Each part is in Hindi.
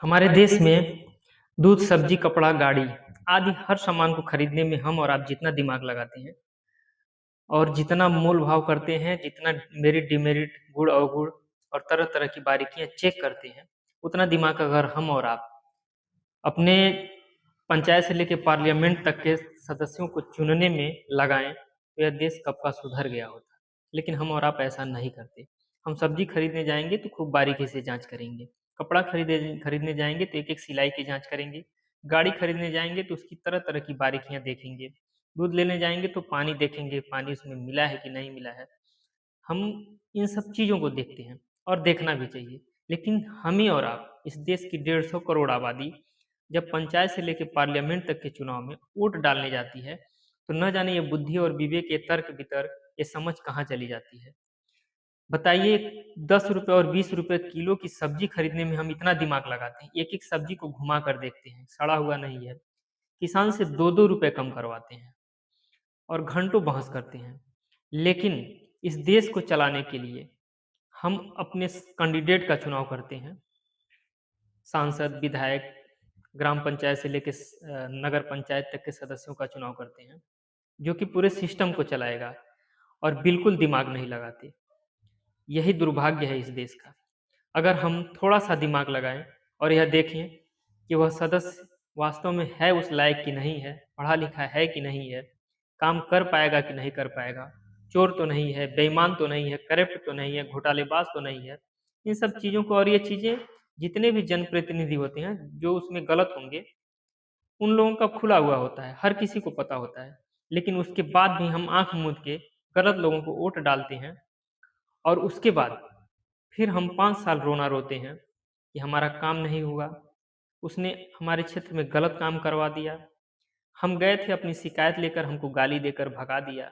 हमारे देश में दूध, सब्जी, कपड़ा, गाड़ी आदि हर सामान को खरीदने में हम और आप जितना दिमाग लगाते हैं और जितना मोल भाव करते हैं, जितना मेरिट डिमेरिट, गुण अवगुण और तरह तरह की बारीकियां चेक करते हैं, उतना दिमाग अगर हम और आप अपने पंचायत से लेकर पार्लियामेंट तक के सदस्यों को चुनने में लगाएं तो यह देश कब का सुधर गया होता। लेकिन हम और आप ऐसा नहीं करते। हम सब्जी खरीदने जाएंगे तो खूब बारीकी से जांच करेंगे, कपड़ा खरीदे खरीदने जाएंगे तो एक एक सिलाई की जांच करेंगे, गाड़ी खरीदने जाएंगे तो उसकी तरह तरह की बारीकियां देखेंगे, दूध लेने जाएंगे तो पानी देखेंगे, पानी उसमें मिला है कि नहीं मिला है। हम इन सब चीज़ों को देखते हैं और देखना भी चाहिए। लेकिन हम ही और आप, इस देश की 150 करोड़ आबादी, जब पंचायत से लेकर पार्लियामेंट तक के चुनाव में वोट डालने जाती है, तो न जाने ये बुद्धि और विवेक, ये तर्क वितर्क, ये समझ कहाँ चली जाती है। बताइए, 10 रुपए और 20 रुपए किलो की सब्जी खरीदने में हम इतना दिमाग लगाते हैं, एक एक सब्जी को घुमा कर देखते हैं, सड़ा हुआ नहीं है, किसान से 2-2 रुपए कम करवाते हैं और घंटों बहस करते हैं। लेकिन इस देश को चलाने के लिए हम अपने कैंडिडेट का चुनाव करते हैं, सांसद, विधायक, ग्राम पंचायत से लेकर नगर पंचायत तक के सदस्यों का चुनाव करते हैं, जो कि पूरे सिस्टम को चलाएगा, और बिल्कुल दिमाग नहीं लगाते। यही दुर्भाग्य है इस देश का। अगर हम थोड़ा सा दिमाग लगाएं और यह देखें कि वह सदस्य वास्तव में है उस लायक कि नहीं है, पढ़ा लिखा है कि नहीं है, काम कर पाएगा कि नहीं कर पाएगा, चोर तो नहीं है, बेईमान तो नहीं है, करप्ट तो नहीं है, घोटालेबाज तो नहीं है, इन सब चीज़ों को, और ये चीज़ें जितने भी जनप्रतिनिधि होते हैं जो उसमें गलत होंगे, उन लोगों का खुला हुआ होता है, हर किसी को पता होता है। लेकिन उसके बाद भी हम आँख मूंद के गलत लोगों को वोट डालते हैं, और उसके बाद फिर हम 5 साल रोना रोते हैं कि हमारा काम नहीं हुआ, उसने हमारे क्षेत्र में गलत काम करवा दिया, हम गए थे अपनी शिकायत लेकर, हमको गाली देकर भगा दिया,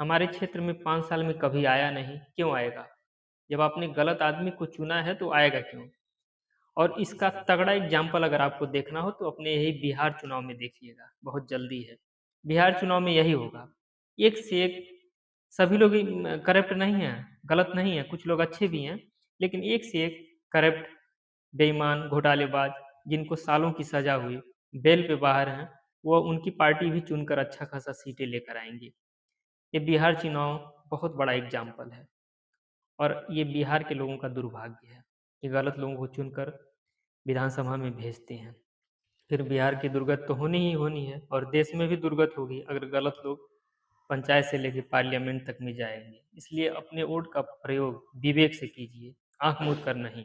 हमारे क्षेत्र में 5 साल में कभी आया नहीं, क्यों आएगा? जब आपने गलत आदमी को चुना है तो आएगा क्यों? और इसका तगड़ा एग्जाम्पल अगर आपको देखना हो तो अपने यही बिहार चुनाव में देखिएगा, बहुत जल्दी है। बिहार चुनाव में यही होगा, एक से एक। सभी लोग करप्ट नहीं हैं, गलत नहीं है, कुछ लोग अच्छे भी हैं, लेकिन एक से एक करप्ट, बेईमान, घोटालेबाज, जिनको सालों की सजा हुई, बेल पे बाहर हैं, वो उनकी पार्टी भी चुनकर अच्छा खासा सीटें लेकर आएंगे। ये बिहार चुनाव बहुत बड़ा एग्जाम्पल है, और ये बिहार के लोगों का दुर्भाग्य है कि गलत लोगों को चुनकर विधानसभा में भेजते हैं। फिर बिहार की दुर्गत तो होनी ही होनी है, और देश में भी दुर्गत होगी अगर गलत लोग पंचायत से लेकर पार्लियामेंट तक में जाएंगे। इसलिए अपने वोट का प्रयोग विवेक से कीजिए, आंख मूंद कर नहीं।